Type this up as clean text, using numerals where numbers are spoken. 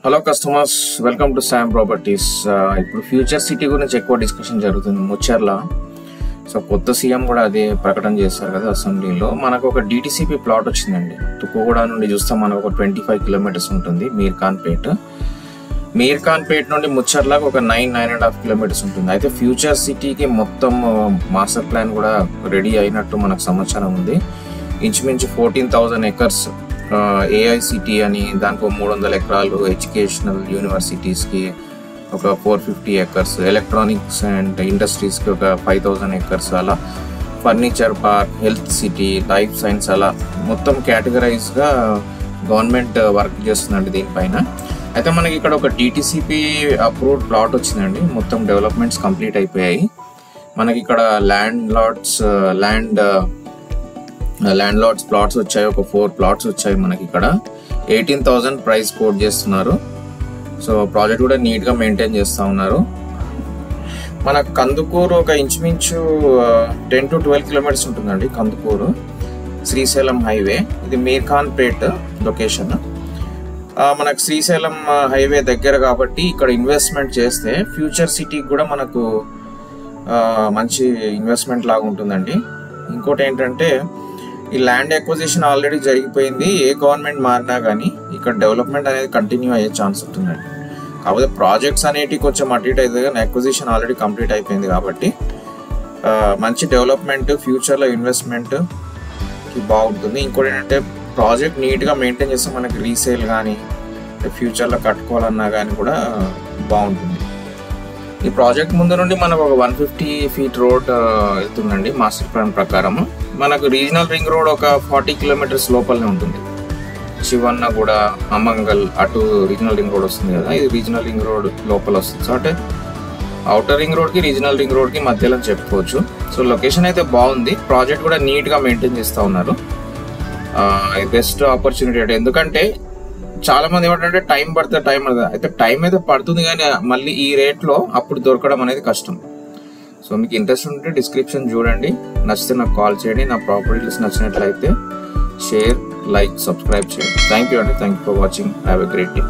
Hello customers, welcome to Sam properties. ఇప్పుడు future city గురించి ఎక్కువ డిస్కషన్ జరుగుతుంది ముచ్చర్ల. సో కొత్త సీఎం కూడా అదే ప్రకటన చేస్తారు కదా అసెంబ్లీలో. మనకు ఒక డిటిసిపి ప్లాట్ వచ్చిందండి. తుక్కుగూడ నుండి చూస్తే మనకు ఒక 25 కిలోమీటర్స్ ఉంటుంది. మీర్ఖాన్పేట్ నుండి ముచ్చర్లకు ఒక 9.5 కిలోమీటర్స్ ఉంటుంది. అయితే ఫ్యూచర్ సిటీకి మొత్తం మాస్టర్ ప్లాన్ కూడా రెడీ అయినట్టు మనకు సమాచారం ఉంది. ఇంచుమించు 14,000 ఎకర్స్ ఏఐసిటీ అని, దానికి 300 ఎకరాలు ఎడ్యుకేషనల్ యూనివర్సిటీస్కి, ఒక 450 ఎకర్స్ ఎలక్ట్రానిక్స్ అండ్ ఇండస్ట్రీస్కి, ఒక 5,000 ఎకర్స్, అలా furniture park, health city, life science, అలా మొత్తం కేటగరైజ్గా గవర్నమెంట్ వర్క్ చేస్తుందండి దీనిపైన. అయితే మనకి ఇక్కడ ఒక డిటిసిపి అప్రూవ్డ్ ప్లాట్ వచ్చిందండి. మొత్తం డెవలప్మెంట్స్ కంప్లీట్ అయిపోయాయి. మనకి ఇక్కడ ల్యాండ్ లార్డ్స్ ప్లాట్స్ వచ్చాయి. ఒక 4 ప్లాట్స్ వచ్చాయి మనకి ఇక్కడ. 18,000 ప్రైస్ కోట్ చేస్తున్నారు. సో ప్రాజెక్ట్ కూడా నీట్గా మెయింటైన్ చేస్తూ ఉన్నారు. మన కందుకూరు ఒక ఇంచుమించు 10 to 12 కిలోమీటర్స్ ఉంటుందండి. కందుకూరు శ్రీశైలం హైవే, ఇది మీర్ఖాన్పేట్ లొకేషన్. మనకు శ్రీశైలం హైవే దగ్గర కాబట్టి ఇక్కడ ఇన్వెస్ట్మెంట్ చేస్తే ఫ్యూచర్ సిటీకి కూడా మనకు మంచి ఇన్వెస్ట్మెంట్ లాగా ఉంటుందండి. ఇంకోటి ఏంటంటే, ఈ ల్యాండ్ ఎక్విజిషన్ ఆల్రెడీ జరిగిపోయింది. ఏ గవర్నమెంట్ మారినా కానీ ఇక్కడ డెవలప్మెంట్ అనేది కంటిన్యూ అయ్యే ఛాన్స్ ఉంటుందండి. కాకపోతే ప్రాజెక్ట్స్ అనేటివి కొంచెం అటు ఇటు అవుతుంది, కానీ ఎక్విజిషన్ ఆల్రెడీ అయిపోయింది కాబట్టి మంచి డెవలప్మెంట్, ఫ్యూచర్లో ఇన్వెస్ట్మెంట్కి బాగుంటుంది. ఇంకోటి ఏంటంటే, ప్రాజెక్ట్ నీట్గా మెయింటైన్ చేస్తే మనకి రీసేల్ కానీ ఫ్యూచర్లో కట్టుకోవాలన్నా కానీ కూడా బాగుంటుంది. ఈ ప్రాజెక్ట్ ముందు నుండి మనకు ఒక 150 feet రోడ్ వెళ్తుందండి మాస్టర్ ప్లాన్ ప్రకారం. మనకు రీజనల్ రింగ్ రోడ్ ఒక 40 కిలోమీటర్స్ లోపలనే ఉంటుంది. శివన్నగూడ, అమంగల్ అటు రీజనల్ రింగ్ రోడ్ వస్తుంది కదా, ఇది రీజనల్ రింగ్ రోడ్ లోపల వస్తుంది. సో అంటే అవుటర్ రింగ్ రోడ్కి రీజనల్ రింగ్ రోడ్కి మధ్యలో చెప్పుకోవచ్చు. సో లొకేషన్ అయితే బాగుంది. ప్రాజెక్ట్ కూడా నీట్గా మెయింటైన్ చేస్తూ ఉన్నారు. బెస్ట్ ఆపర్చునిటీ అంటే, ఎందుకంటే చాలా మంది ఏమంటే టైం అయితే టైం అయితే పడుతుంది, కానీ మళ్ళీ ఈ రేట్లో అప్పుడు దొరకడం అనేది కష్టం. సో మీకు ఇంట్రెస్ట్ ఉంటే డిస్క్రిప్షన్ చూడండి, నచ్చితే నాకు కాల్ చేయండి. నా ప్రాపర్టీస్ నచ్చినట్లయితే షేర్, లైక్, సబ్స్క్రైబ్ చేయండి. థ్యాంక్ యూ అండి. Thank you for watching. Have a great day.